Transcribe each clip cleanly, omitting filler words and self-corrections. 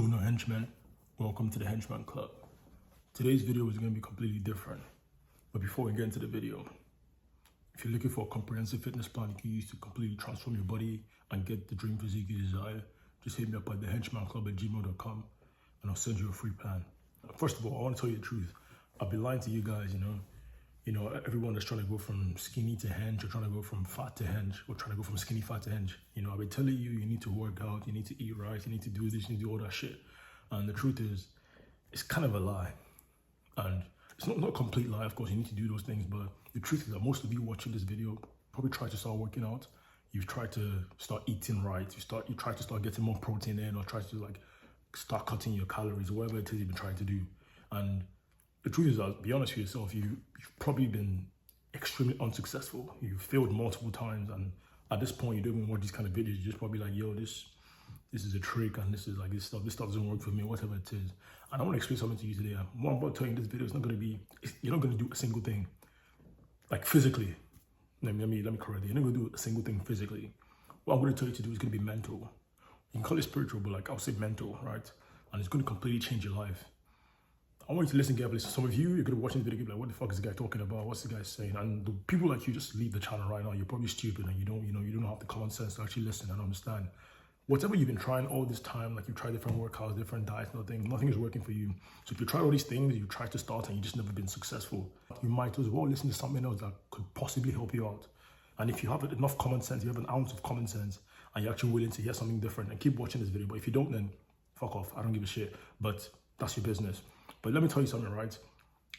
going on, henchmen? Welcome to the Henchman Club. Today's video is going to be completely different. But before we get into the video, if you're looking for a comprehensive fitness plan you can use to completely transform your body and get the dream physique you desire, just hit me up at thehenchmanclub@gmail.com and I'll send you a free plan. First of all, I want to tell you the truth. I've been lying to you guys, you know, everyone that's trying to go from skinny to hench, or trying to go from fat to hench, or trying to go from skinny fat to hench. I've been telling you, you need to work out, you need to eat right, you need to do this, you need to do all that shit. And the truth is, it's kind of a lie. And it's not a complete lie, of course, you need to do those things, but the truth is that most of you watching this video probably try to start working out. You've tried to start eating right, you try to start getting more protein in, or try to start cutting your calories, whatever it is you've been trying to do. And the truth is that, be honest with yourself, you've probably been extremely unsuccessful. You've failed multiple times, and at this point, you don't even watch these kind of videos. You're just probably like, yo, this is a trick, and this stuff doesn't work for me, whatever it is. And I want to explain something to you today. What I'm about to tell you in this video is not going to be, you're not going to do a single thing, like physically. Let me correct you. You're not going to do a single thing physically. What I'm going to tell you to do is going to be mental. You can call it spiritual, but I'll say mental, right? And it's going to completely change your life. I want you to listen carefully. So some of you, you're going to watch this video and be like, what the fuck is this guy talking about? What's this guy saying? And the people like you, just leave the channel right now. You're probably stupid and you don't have the common sense to actually listen and understand. Whatever you've been trying all this time, you've tried different workouts, different diets, nothing is working for you. So if you try all these things, you try to start and you just never been successful, you might as well listen to something else that could possibly help you out. And if you have enough common sense, you have an ounce of common sense, and you're actually willing to hear something different, and keep watching this video. But if you don't, then fuck off. I don't give a shit. But that's your business. But let me tell you something, right?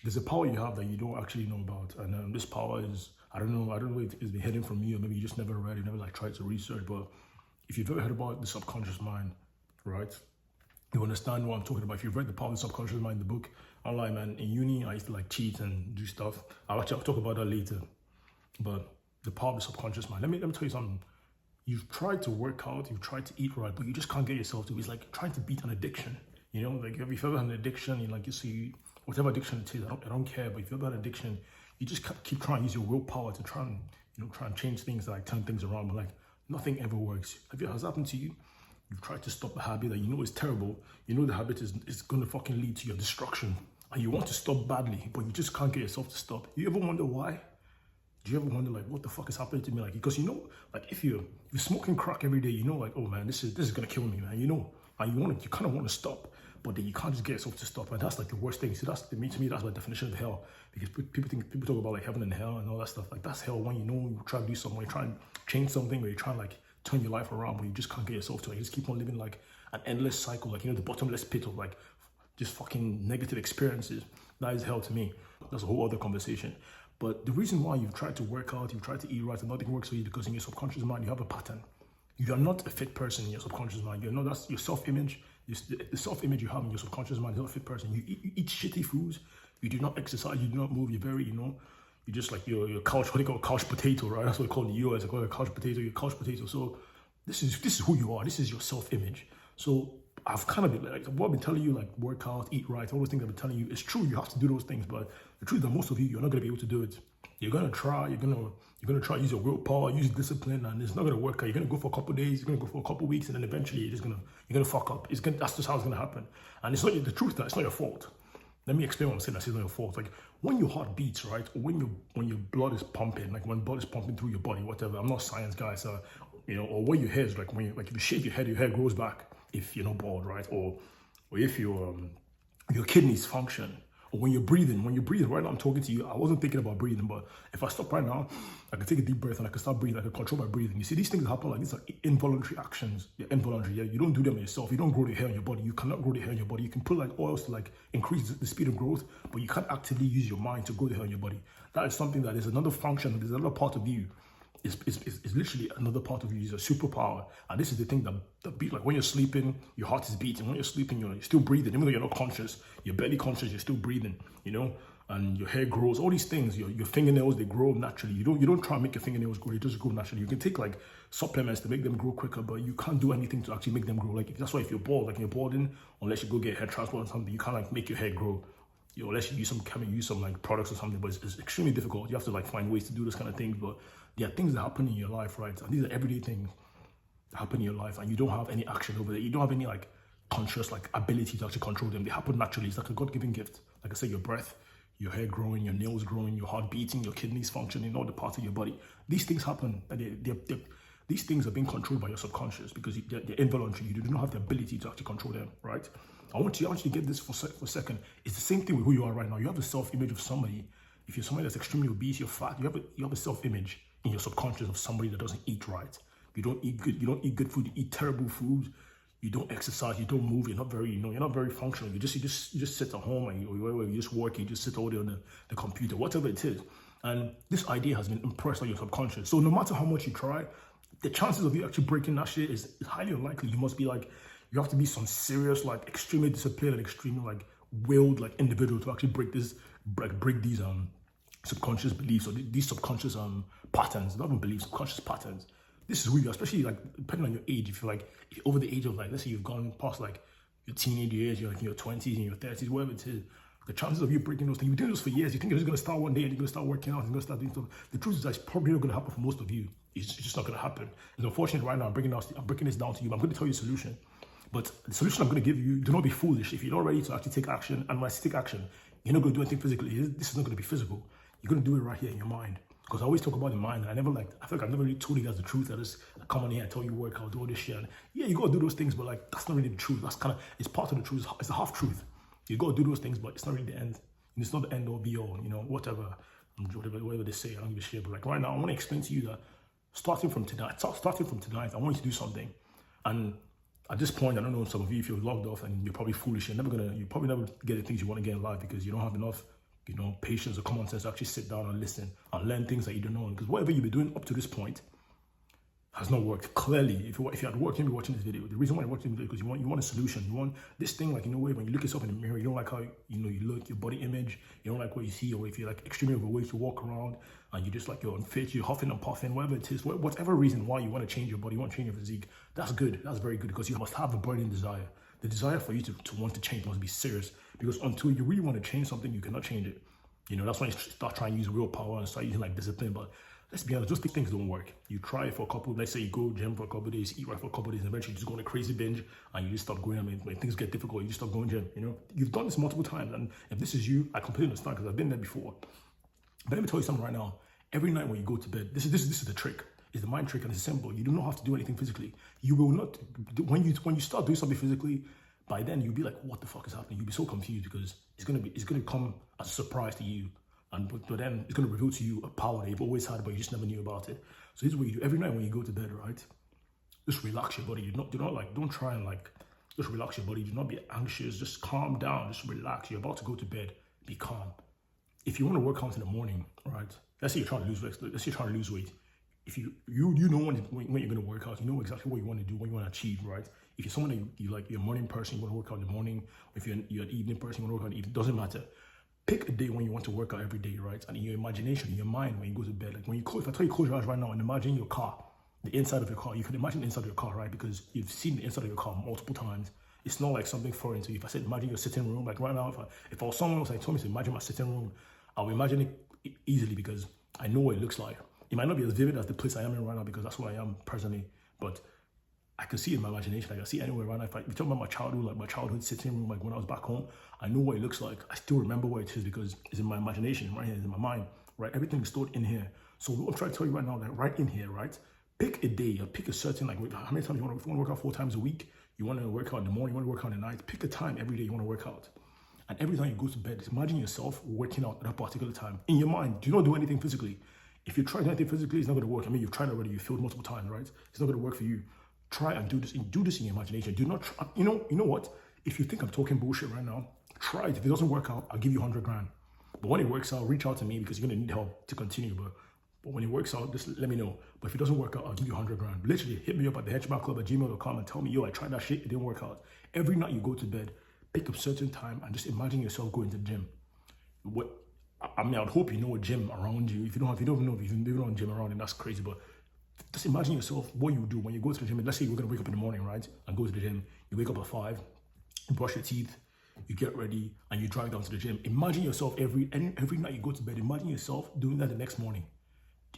There's a power you have that you don't actually know about. And this power is, I don't know if it's been hidden from you, or maybe you just never read it, never tried to research. But if you've ever heard about the subconscious mind, right? You understand what I'm talking about. If you've read The Power of the Subconscious Mind, the book, online, man, in uni, I used to cheat and do stuff. I'll talk about that later. But the power of the subconscious mind. Let me tell you something. You've tried to work out, you've tried to eat right, but you just can't get yourself to. It's like trying to beat an addiction. If you've ever had an addiction, you see, whatever addiction it is, I don't care, but if you've ever had an addiction, you just keep trying to use your willpower to try and change things, turn things around, but nothing ever works. Has that happened to you? You've tried to stop a habit that you know is terrible, the habit is going to fucking lead to your destruction, and you want to stop badly, but you just can't get yourself to stop. You ever wonder why? Do you ever wonder what the fuck is happening to me? Because if you're smoking crack every day, oh man, this is gonna kill me, man. And you kind of want to stop, but then you can't just get yourself to stop, and that's the worst thing. So to me, that's the definition of hell. Because people talk about heaven and hell and all that stuff. That's hell when you try to do something, you try and change something, or you try and turn your life around, but you just can't get yourself to it. You just keep on living an endless cycle, the bottomless pit of just fucking negative experiences. That is hell to me. That's a whole other conversation. But the reason why you've tried to work out, you've tried to eat right, and nothing works for you, because in your subconscious mind, you have a pattern. You are not a fit person in your subconscious mind. That's your self-image. The self-image you have in your subconscious mind is not a fit person. You eat shitty foods. You do not exercise. You do not move. You're very, you're just your couch, what they call couch potato, right? That's what they call in the US. They call it a couch potato. You're a couch potato. So this is who you are. This is your self-image. So I've kind of been what I've been telling you, work out, eat right, all those things I've been telling you, it's true. You have to do those things, but the truth is that most of you're not going to be able to do it. You're gonna try. You're gonna try use your willpower, use discipline, and it's not gonna work out. You're gonna go for a couple of days. You're gonna go for a couple of weeks, and then eventually you're gonna fuck up. That's just how it's gonna happen. And it's not the truth. That it's not your fault. Let me explain what I'm saying. It's not your fault. When your heart beats, right, or when your blood is pumping, when blood is pumping through your body, whatever. I'm not a science guy, so or where your hair is, if you shave your hair grows back. If you're not bald, right, or if your kidneys function. Or when you're breathing right now, I'm talking to you, I wasn't thinking about breathing, but if I stop right now, I can take a deep breath and I can start breathing, I can control my breathing. You see, these things happen these are involuntary actions. They're involuntary, yeah? You don't do them yourself. You don't grow the hair on your body. You cannot grow the hair on your body. You can put oils to increase the speed of growth, but you can't actively use your mind to grow the hair on your body. That is something that is another function, there's another part of you. It's literally another part of you. It's a superpower. And this is the thing that beat, when you're sleeping, your heart is beating. When you're sleeping, you're still breathing. Even though you're not conscious, you're barely conscious, you're still breathing, and your hair grows. All these things, your fingernails, they grow naturally. You don't try and make your fingernails grow, they just grow naturally. You can take supplements to make them grow quicker, but you can't do anything to actually make them grow. That's why if you're bald, you're balding, unless you go get a hair transplant or something, you can't make your hair grow. Unless you use some products or something, but it's extremely difficult. You have to find ways to do this kind of things. But there are things that happen in your life, right? And these are everyday things that happen in your life, and you don't have any action over it. You don't have any conscious like ability to actually control them. They happen naturally. It's like a God-given gift. Like I said, your breath, your hair growing, your nails growing, your heart beating, your kidneys functioning, all the parts of your body. These things happen, and these things are being controlled by your subconscious because they're involuntary. You do not have the ability to actually control them, right? I want you to get this for a second. It's the same thing with who you are right now. You have a self-image of somebody. If you're somebody that's extremely obese, you're fat, you have a self-image in your subconscious of somebody that doesn't eat right. You don't eat good. You don't eat good food. You eat terrible food. You don't exercise. You don't move. You're not very functional. You just sit at home and you just work. You just sit all day on the computer, whatever it is. And this idea has been impressed on your subconscious. So no matter how much you try, the chances of you actually breaking that shit is highly unlikely. You have to be some serious, like extremely disciplined and extremely like willed like individual to actually break these subconscious beliefs or these subconscious patterns. Not even beliefs, subconscious patterns. This is weird, especially like depending on your age. If you're over the age of like, let's say you've gone past like your teenage years, you're like in your 20s, in your 30s, whatever it is, the chances of you breaking those things, you've been doing this for years, you think you're just going to start one day and you're going to start working out and you're going to start doing stuff. The truth is that's probably not going to happen for most of you. It's just not going to happen. It's unfortunate right now. I'm breaking this down to you, but I'm going to tell you a solution. But the solution I'm going to give you, do not be foolish. If you're not ready to actually take action, and when I take action, you're not going to do anything physically. This is not going to be physical. You're going to do it right here in your mind. Because I always talk about the mind, and I feel like I've never really told you guys the truth. I just come on here and tell you work, I'll do all this shit. And yeah, you got to do those things, but like that's not really the truth. It's part of the truth. It's a half truth. You got to do those things, but it's not really the end. And it's not the end or be all. Whatever they say. I don't give a shit. But like right now, I want to explain to you that starting from tonight, I want you to do something. And at this point, I don't know, some of you, if you're logged off and you're probably foolish, you probably never get the things you want to get in life because you don't have enough patience or common sense to actually sit down and listen and learn things that you don't know. Because whatever you've been doing up to this point has not worked. Clearly, if you had worked, you'd be watching this video. The reason why you're watching this video is because you want a solution. You want this thing, like, when you look yourself in the mirror, you don't like how, you look, your body image, you don't like what you see, or if you're like extremely overweight, you walk around and you just like, you're unfit, you're huffing and puffing, whatever it is, whatever reason why you want to change your body, you want to change your physique, that's good. That's very good because you must have a burning desire. The desire for you to want to change must be serious because until you really want to change something, you cannot change it. That's when you start trying to use willpower and start using like discipline. But let's be honest, those things don't work. You try it for a couple, let's say you go gym for a couple of days, eat right for a couple of days, and eventually you just go on a crazy binge and you just stop going. When things get difficult, you just stop going gym. You've done this multiple times, and if this is you, I completely understand because I've been there before. But let me tell you something right now. Every night when you go to bed, this is the trick. It's the mind trick, and it's simple. You do not have to do anything physically. You will not when you start doing something physically. By then you'll be like, what the fuck is happening? You'll be so confused because it's gonna come as a surprise to you. But then it's going to reveal to you a power that you've always had, but you just never knew about it. So this is what you do every night when you go to bed, right? Just relax your body. Don't try and just relax your body. Do not be anxious. Just calm down. Just relax. You're about to go to bed. Be calm. If you want to work out in the morning, right? Let's say you're trying to lose weight. Let's say you're trying to lose weight. If you know when you're going to work out, you know exactly what you want to do, what you want to achieve, right? If you're someone that you like, you're a morning person, you want to work out in the morning. If you're an evening person, you want to work out in the evening. It doesn't matter. Pick a day when you want to work out every day, right? And in your imagination, in your mind, when you go to bed, like if I tell you close your eyes right now and imagine your car, the inside of your car, you can imagine the inside of your car, right? Because you've seen the inside of your car multiple times. It's not like something foreign to you. If I said imagine your sitting room, like right now, if I was someone else, I told me to imagine my sitting room, I'll imagine it easily because I know what it looks like. It might not be as vivid as the place I am in right now because that's where I am personally, but I can see it in my imagination. I can see it anywhere around. If you talk about my childhood, like my childhood sitting room, like when I was back home, I know what it looks like. I still remember what it is because it's in my imagination, right here, it's in my mind, right? Everything is stored in here. So what I'm trying to tell you right now, that right in here, right? Pick a day, or pick a certain, like how many times you want to work out 4 times a week? You want to work out in the morning, you want to work out at night? Pick a time every day you want to work out. And every time you go to bed, imagine yourself working out at that particular time. In your mind, do not do anything physically. If you try to do anything physically, it's not going to work. I mean, you've tried already, you've failed multiple times, right? It's not going to work for you. Try and do this in your imagination. Do not try, you know what? If you think I'm talking bullshit right now, try it. If it doesn't work out, I'll give you 100 grand. But when it works out, reach out to me because you're gonna need help to continue. But when it works out, just let me know. But if it doesn't work out, I'll give you 100 grand. Literally, hit me up at thehenchmanclub@gmail.com and tell me, yo, I tried that shit, it didn't work out. Every night you go to bed, pick a certain time and just imagine yourself going to the gym. I would hope you know a gym around you. If you don't know a gym around you, that's crazy. But just imagine yourself what you do when you go to the gym. Let's say you're going to wake up in the morning, right? And go to the gym. You wake up at 5, you brush your teeth, you get ready, and you drive down to the gym. Imagine yourself every night you go to bed, imagine yourself doing that the next morning.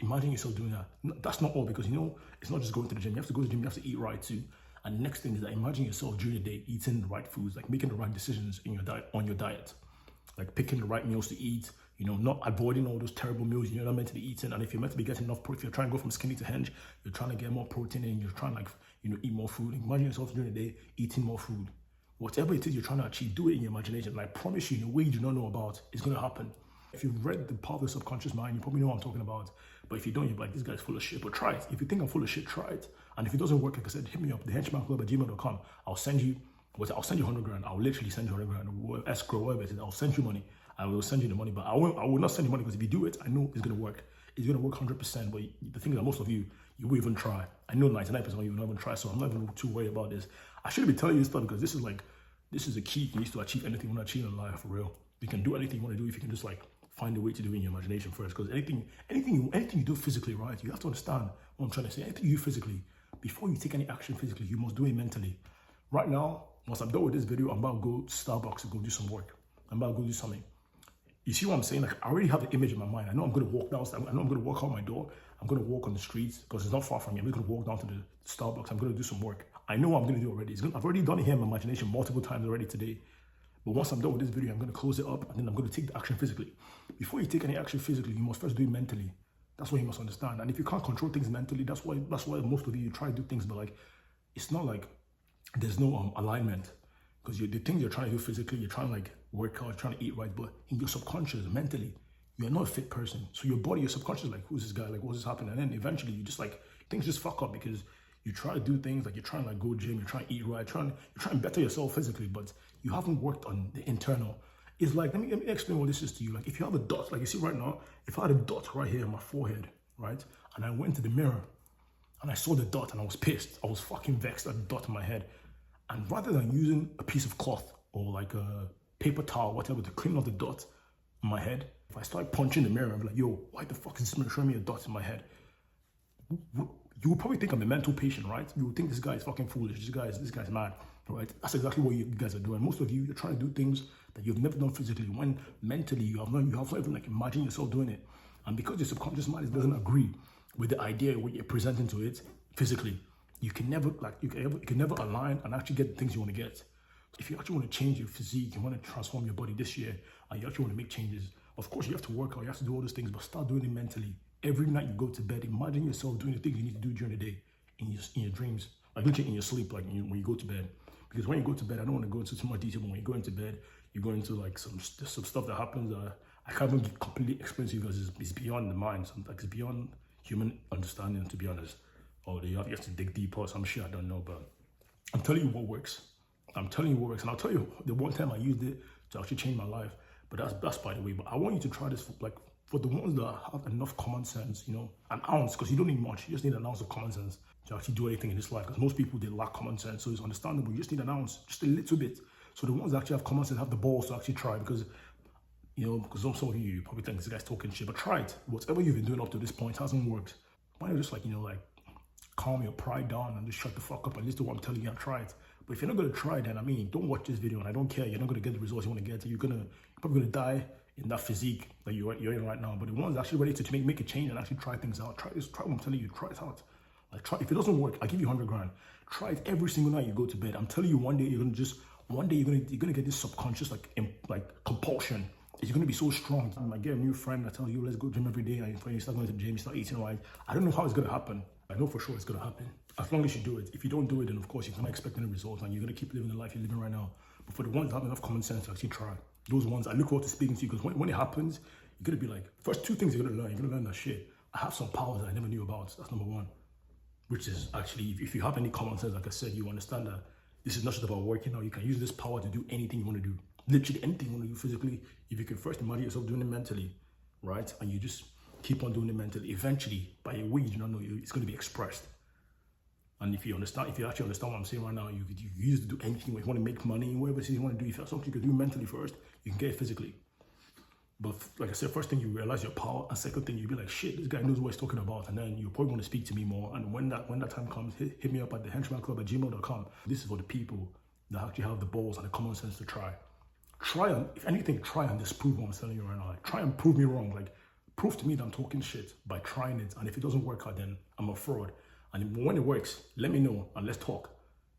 Imagine yourself doing that. That's not all because, it's not just going to the gym. You have to go to the gym, you have to eat right too. And the next thing is that imagine yourself during the day eating the right foods, like making the right decisions in your diet, on your diet, like picking the right meals to eat, you know, not avoiding all those terrible meals you're not meant to be eating. And if you're meant to be getting enough protein, if you're trying to go from skinny to hench, you're trying to get more protein in, you're trying to, like, you know, eat more food. Imagine yourself during the day eating more food. Whatever it is you're trying to achieve, do it in your imagination. And I promise you, in a way you do not know about, it's going to happen. If you've read The Power of the Subconscious Mind, you probably know what I'm talking about. But if you don't, you're like, this guy's full of shit. But try it. If you think I'm full of shit, try it. And if it doesn't work, like I said, hit me up, thehenchmanclub@gmail.com. I'll send you 100 grand. I'll literally send you 100 grand. Escrow, whatever it is, I'll send you money. I will send you the money, but I will not send you money, because if you do it, I know it's going to work. It's going to work 100%. But the thing is that most of you will even try. I know 99% of you will not even try, so I'm not even too worried about this. I shouldn't be telling you this stuff, because this is a key to achieve anything you want to achieve in life, for real. You can do anything you want to do if you can just like find a way to do it in your imagination first. Because anything you do physically, right? You have to understand what I'm trying to say. Anything you do physically, before you take any action physically, you must do it mentally. Right now, once I'm done with this video, I'm about to go to Starbucks and go do some work. I'm about to go do something. You see what I'm saying? Like, I already have the image in my mind. I know I'm going to walk downstairs. I know I'm going to walk out my door. I'm going to walk on the streets because it's not far from me. I'm just going to walk down to the Starbucks. I'm going to do some work. I know what I'm going to do already. I've already done it here in my imagination multiple times already today. But once I'm done with this video, I'm going to close it up, and then I'm going to take the action physically. Before you take any action physically, you must first do it mentally. That's what you must understand. And if you can't control things mentally, that's why most of you try to do things, but like, it's not like there's no alignment. Because the things you're trying to do physically, you're trying to like work out, you're trying to eat right, but in your subconscious, mentally, you're not a fit person. So your body, your subconscious, like, who's this guy? Like, what's this happening? And then eventually you just like, things just fuck up because you try to do things like you're trying to like go gym, you're trying to eat right, you're trying to better yourself physically, but you haven't worked on the internal. It's like, let me explain what this is to you. Like, if you have a dot, like you see right now, if I had a dot right here on my forehead, right? And I went to the mirror and I saw the dot and I was pissed. I was fucking vexed at the dot in my head. And rather than using a piece of cloth or like a paper towel, whatever, to clean off the dot in my head, if I start punching the mirror and be like, yo, why the fuck is this mirror showing me a dot in my head? You would probably think I'm a mental patient, right? You would think this guy is fucking foolish. This guy's mad, right? That's exactly what you guys are doing. Most of you're trying to do things that you've never done physically, when mentally you have not even like imagined yourself doing it. And because your subconscious mind doesn't agree with the idea what you're presenting to it physically, you can never align and actually get the things you want to get. If you actually want to change your physique, you want to transform your body this year, and you actually want to make changes, of course you have to work out, you have to do all those things, but start doing it mentally. Every night you go to bed, imagine yourself doing the things you need to do during the day, in your dreams, like literally in your sleep, like when you go to bed. Because when you go to bed, I don't want to go into too much detail, but when you go into bed, you go into like some stuff that happens. I can't even completely explain to you guys. It's beyond the mind. It's beyond human understanding, to be honest. Or you have to dig deeper or some shit I don't know, but I'm telling you what works. And I'll tell you the one time I used it to actually change my life. But that's by the way. But I want you to try this for the ones that have enough common sense, you know, an ounce, because you don't need much. You just need an ounce of common sense to actually do anything in this life. Because most people, they lack common sense, so it's understandable. You just need an ounce, just a little bit. So the ones that actually have common sense have the balls to actually try, because you know, because some of you probably think this guy's talking shit, but try it. Whatever you've been doing up to this point hasn't worked. Why not just like, you know, like calm your pride down and just shut the fuck up and listen to what I'm telling you and try it. But if you're not going to try, then I mean, don't watch this video, and I don't care. You're not going to get the results you want to get. You're probably going to die in that physique that you're in right now. But the ones actually ready to make a change and actually try things out, try what I'm telling you, try it out. Like, try. If it doesn't work, I'll give you 100 grand. Try it every single night you go to bed. I'm telling you, one day you're gonna get this subconscious like compulsion. It's gonna be so strong. You might get a new friend that tells you, let's go gym every day, and you start going to the gym, you start eating right. I don't know how it's gonna happen. I know for sure it's gonna happen. As long as you do it. If you don't do it, then of course you cannot expect any results, and you're gonna keep living the life you're living right now. But for the ones that have enough common sense to actually try, those ones, I look forward to speaking to you, because when it happens, you're gonna be like, first two things you're gonna learn. You're gonna learn that shit, I have some powers that I never knew about. That's number one. Which is actually, if you have any common sense, like I said, you understand that this is not just about working out. You can use this power to do anything you want to do. Literally anything you want to do physically. If you can first imagine yourself doing it mentally, right? And you just keep on doing it mentally. Eventually, by a way you do not know, it's going to be expressed. And if you actually understand what I'm saying right now, you use it to do anything. If you want to make money, whatever it is you want to do, if you have something you can do mentally first, you can get it physically. But like I said, first thing you realize your power, and second thing you'll be like, shit, this guy knows what he's talking about, and then you probably want to speak to me more. And when that time comes, hit me up at thehenchmanclub@gmail.com. This is for the people that actually have the balls and the common sense to try. If anything, try and disprove what I'm telling you right now. Like, try and prove me wrong. Like, prove to me that I'm talking shit by trying it. And if it doesn't work out, then I'm a fraud. And when it works, let me know and let's talk.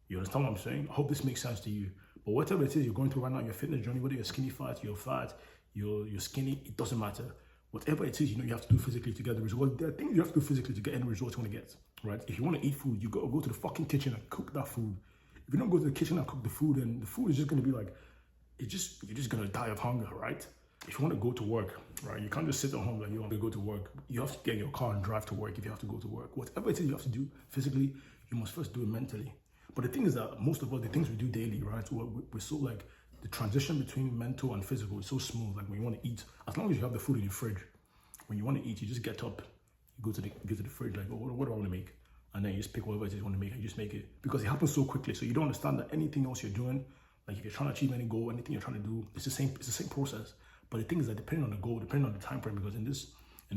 You understand what I'm saying? I hope this makes sense to you. But whatever it is you're going through right now, your fitness journey, whether you're skinny fat, you're skinny, it doesn't matter. Whatever it is, you have to do physically to get the result. There are things you have to do physically to get any results you want to get, right? If you want to eat food, you got to go to the fucking kitchen and cook that food. If you don't go to the kitchen and cook the food, then the food is just going to be like, you're just going to die of hunger, right? If you want to go to work, right, you can't just sit at home like you want to go to work. You have to get in your car and drive to work if you have to go to work. Whatever it is you have to do physically, you must first do it mentally. But the thing is that most of all, the things we do daily, right, we're so like, the transition between mental and physical is so smooth. Like when you want to eat, as long as you have the food in your fridge, when you want to eat, you just get up, you go to the fridge, like, oh, what do I want to make? And then you just pick whatever it is you want to make and you just make it. Because it happens so quickly, so you don't understand that anything else you're doing, like if you're trying to achieve any goal, anything you're trying to do, it's the same process. But the thing is that depending on the goal, depending on the time frame, because in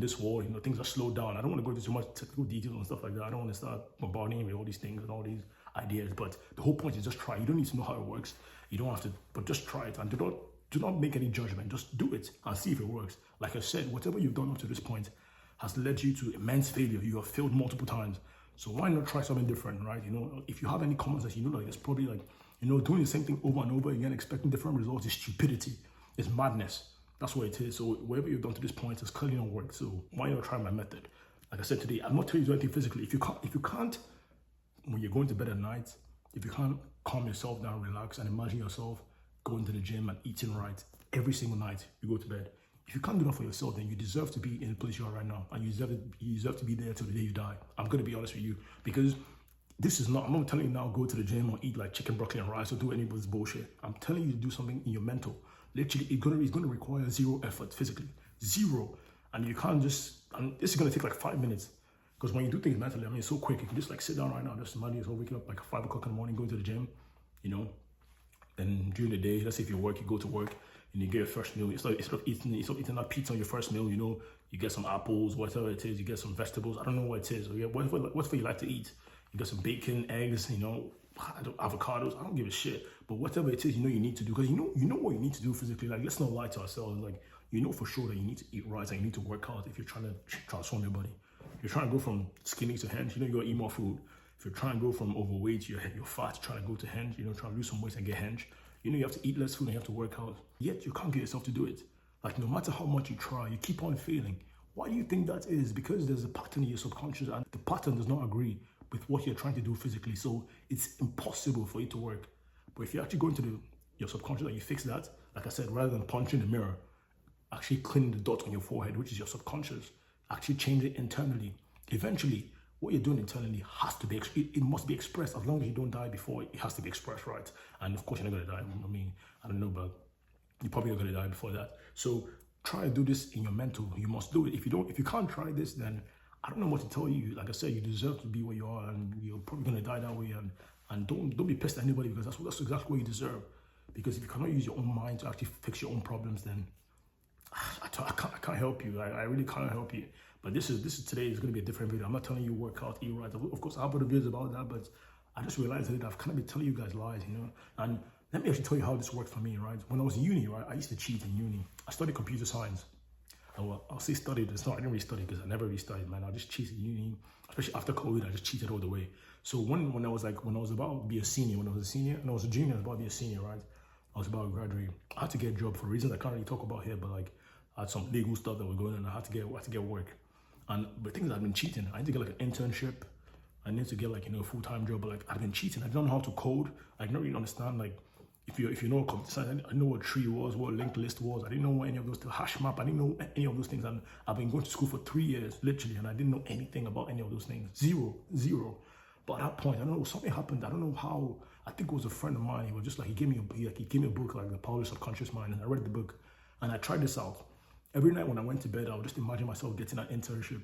this world, things are slowed down. I don't want to go into too much technical details and stuff like that. I don't want to start bombarding you with all these things and all these ideas. But the whole point is just try. You don't need to know how it works. You don't have to, but just try it and do not make any judgment. Just do it and see if it works. Like I said, whatever you've done up to this point has led you to immense failure. You have failed multiple times. So why not try something different, right? If you have any common sense, like it's probably like, doing the same thing over and over again, expecting different results is stupidity. It's madness. That's what it is. So whatever you've done to this point has clearly not worked. So why not try my method? Like I said today, I'm not telling you to do anything physically. If you can't, when you're going to bed at night, if you can't calm yourself down, relax, and imagine yourself going to the gym and eating right every single night you go to bed. If you can't do that for yourself, then you deserve to be in the place you are right now, and you deserve to be there till the day you die. I'm gonna be honest with you, because I'm not telling you now go to the gym or eat like chicken, broccoli, and rice or do any of this bullshit. I'm telling you to do something in your mental. Literally, it's gonna require zero effort physically, zero, and you can't just. And this is gonna take like 5 minutes, because when you do things mentally, it's so quick. You can just like sit down right now, just imagine yourself waking up like 5 o'clock in the morning, going to the gym, Then during the day, let's say if you work, you go to work and you get your first meal. Instead of eating that pizza on your first meal, you get some apples, whatever it is. You get some vegetables. I don't know what it is. Or whatever you like to eat. You get some bacon, eggs, avocados. I don't give a shit. But whatever it is, you need to do, because you know what you need to do physically. Like, let's not lie to ourselves. Like, for sure that you need to eat right and you need to work out if you're trying to transform your body. If you're trying to go from skinny to hench, you gotta eat more food. If you're trying to go from overweight, you're fat, trying to go to hench, trying to lose some weight and get hench, you have to eat less food and you have to work out. Yet you can't get yourself to do it. Like, no matter how much you try, you keep on failing. Why do you think that is? Because there's a pattern in your subconscious, and the pattern does not agree with what you're trying to do physically. So it's impossible for it to work. But if you actually go into your subconscious and you fix that, like I said, rather than punching the mirror, actually cleaning the dot on your forehead, which is your subconscious, actually change it internally. Eventually, what you're doing internally has to be, it must be expressed. As long as you don't die before, it has to be expressed, right? And of course, you're not gonna die. I don't know, but you're probably not gonna die before that. So try to do this in your mental. You must do it. If you can't try this, then I don't know what to tell you. Like I said, you deserve to be where you are, and you're probably gonna die that way. And don't be pissed at anybody, because that's exactly what you deserve. Because if you cannot use your own mind to actually fix your own problems, then I can't help you. I really can't help you. But this is today is going to be a different video. I'm not telling you work out, eat right. Of course, I have other videos about that, but I just realized that I've kind of been telling you guys lies, And let me actually tell you how this worked for me, right? When I was in uni, right, I used to cheat in uni. I studied computer science. I'll say studied. I didn't really study, because I never really studied, man. I just cheated in uni, especially after COVID. I just cheated all the way. So when I was about to be a senior, when I was a senior, and I was a junior, I was about to be a senior, right? I was about to graduate. I had to get a job for reasons I can't really talk about here, but like I had some legal stuff that was going on. I had to get work. And the thing is, I've been cheating. I need to get like an internship. I need to get like a full-time job. But like, I've been cheating. I don't know how to code. I didn't really understand, like, if you know computer science, I didn't know what tree was, what linked list was. I didn't know what any of those, the hash map. I didn't know any of those things. And I've been going to school for 3 years, literally, and I didn't know anything about any of those things. Zero. But at that point, I don't know, something happened. I don't know how. I think it was a friend of mine. He was just like, he gave me a book, like The Power of Subconscious Mind, and I read the book, and I tried this out. Every night when I went to bed, I would just imagine myself getting an internship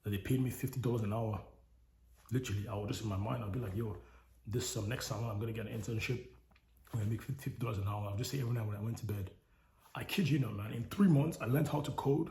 that they paid me $50 an hour. Literally, I would just in my mind, I'd be like, yo, this next summer I'm gonna get an internship. I'm gonna make $50 an hour. I'll just say every night when I went to bed. I kid you not, man. In 3 months, I learned how to code.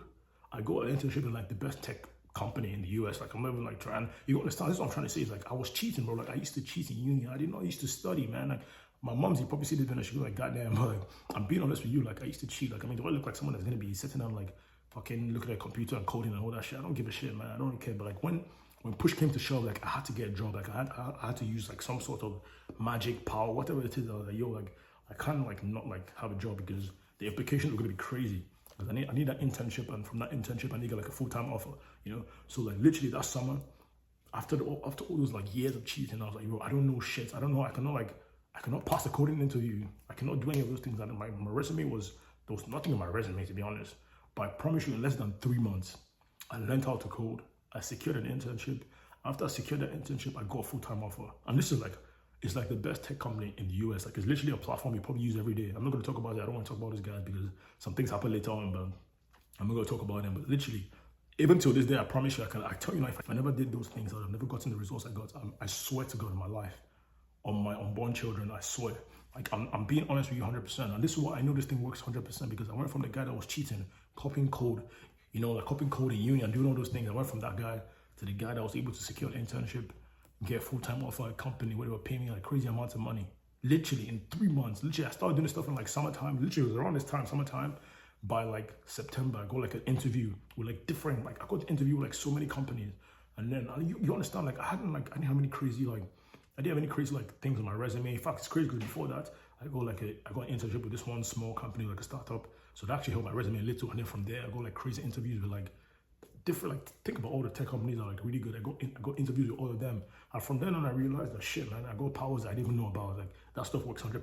I got an internship in like the best tech company in the US. Like, I'm not even like trying. You understand? This is what I'm trying to say. Is like, I was cheating, bro. Like, I used to cheat in uni. I did not used to study, man. Like, my mom's, you probably see this video, she goes like, goddamn, but like, I'm being honest with you. Like, I used to cheat. Like, do I look like someone that's gonna be sitting down like fucking looking at a computer and coding and all that shit? I don't give a shit, man. I don't really care. But like, when when push came to shove, like I had to get a job. Like I had to use like some sort of magic power, whatever it is. I was like, yo, like I can't like not like have a job because the implications are gonna be crazy. Because I need that internship, and from that internship I need to get like a full-time offer, you know. So like literally that summer, after all those like years of cheating, I was like, yo, I don't know shit. I don't know. I cannot pass the coding interview. I cannot do any of those things. And my resume there was nothing on my resume, to be honest. But I promise you, in less than 3 months, I learned how to code. I secured an internship. After I secured that internship, I got a full-time offer. And this is like, it's like the best tech company in the US. Like it's literally a platform you probably use every day. I'm not going to talk about it. I don't want to talk about this guy because some things happen later on, but I'm not going to talk about them. But literally, even till this day, I promise you, I tell you, if I never did those things, I would have never gotten the results I got. I swear to God in my life, on my unborn children, I swear. Like I'm being honest with you 100%. And this is why I know this thing works 100%, because I went from the guy that was cheating, copying code, you know, like copying code in uni and doing all those things. I went from that guy to the guy that was able to secure an internship, get a full-time offer at a company where they were paying me like crazy amounts of money. Literally in 3 months. Literally, I started doing this stuff in like summertime. Literally, it was around this time, summertime. By like September, I got like an interview with like different, like I got to interview with like so many companies. And then you understand, like I didn't have any crazy things on my resume. In fact, it's crazy because before that, I got an internship with this one small company, like a startup. So that actually helped my resume a little. And then from there, I got like crazy interviews with like different, like think about all the tech companies that are like really good. I got interviews with all of them. And from then on, I realized that shit, man, I got powers I didn't even know about. Like that stuff works 100%.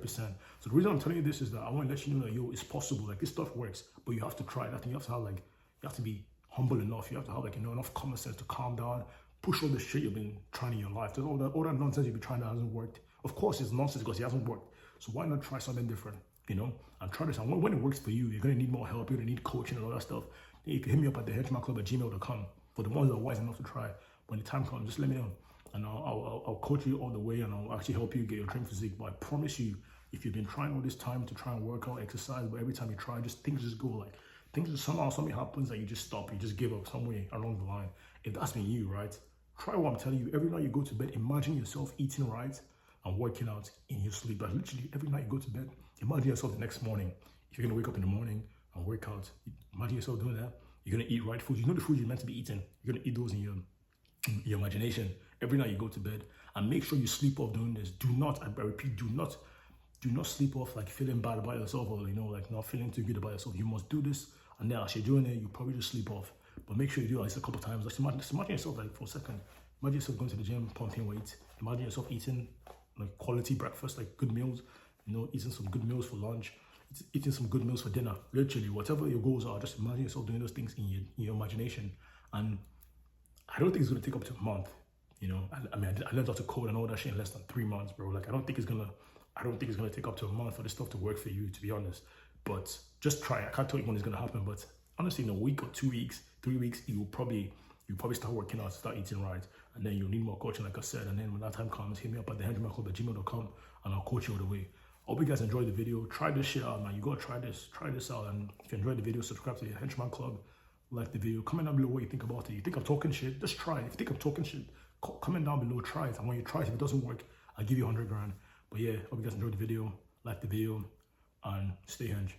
So the reason I'm telling you this is that I want to let you know that, yo, it's possible. Like this stuff works, but you have to try it. I think you have to have like, you have to be humble enough. You have to have like, you know, enough common sense to calm down, push all the shit you've been trying in your life. There's all that nonsense you've been trying that hasn't worked. Of course, it's nonsense because it hasn't worked. So why not try something different, you know? And try this. And when it works for you, you're going to need more help. You're going to need coaching and all that stuff. You can hit me up at thehenchmanclub@gmail.com for the ones that are wise enough to try. When the time comes, just let me know. And I'll coach you all the way, and I'll actually help you get your dream physique. But I promise you, if you've been trying all this time to try and work out, exercise, but every time you try, things just go like, things just somehow something happens that you just stop, you just give up some way along the line. If that's been you, right? Try what I'm telling you. Every night you go to bed, imagine yourself eating right and working out in your sleep. But literally every night you go to bed, imagine yourself the next morning. If you're gonna wake up in the morning and work out, imagine yourself doing that. You're gonna eat right food. You know the food you're meant to be eating. You're gonna eat those in your imagination. Every night you go to bed, and make sure you sleep off doing this. Do not, I repeat, do not sleep off like feeling bad about yourself, or, you know, like not feeling too good about yourself. You must do this, and then as you're doing it, you probably just sleep off. But make sure you do it at least a couple of times. Just imagine yourself like for a second. Imagine yourself going to the gym, pumping weight. Imagine yourself eating like quality breakfast, like good meals. You know, eating some good meals for lunch, eating some good meals for dinner. Literally, whatever your goals are, just imagine yourself doing those things in your imagination. And I don't think it's gonna take up to a month. You know, I learned how to code and all that shit in less than 3 months, bro. Like I don't think it's gonna take up to a month for this stuff to work for you, to be honest. But just try. I can't tell you when it's gonna happen, but honestly, in a week or 2 weeks, 3 weeks, you'll probably start working out, start eating right, and then you'll need more coaching, like I said. And then when that time comes, hit me up at thehenchmanclub@gmail.com, and I'll coach you all the way. I hope you guys enjoyed the video. Try this shit out, man. You gotta try this out. And if you enjoyed the video, subscribe to the Henchman Club, like the video, comment down below what you think about it. You think I'm talking shit? Just try it. If you think I'm talking shit, comment down below, try it. And when you try it, if it doesn't work, I'll give you 100 grand. But yeah, hope you guys enjoyed the video, like the video, and stay hench.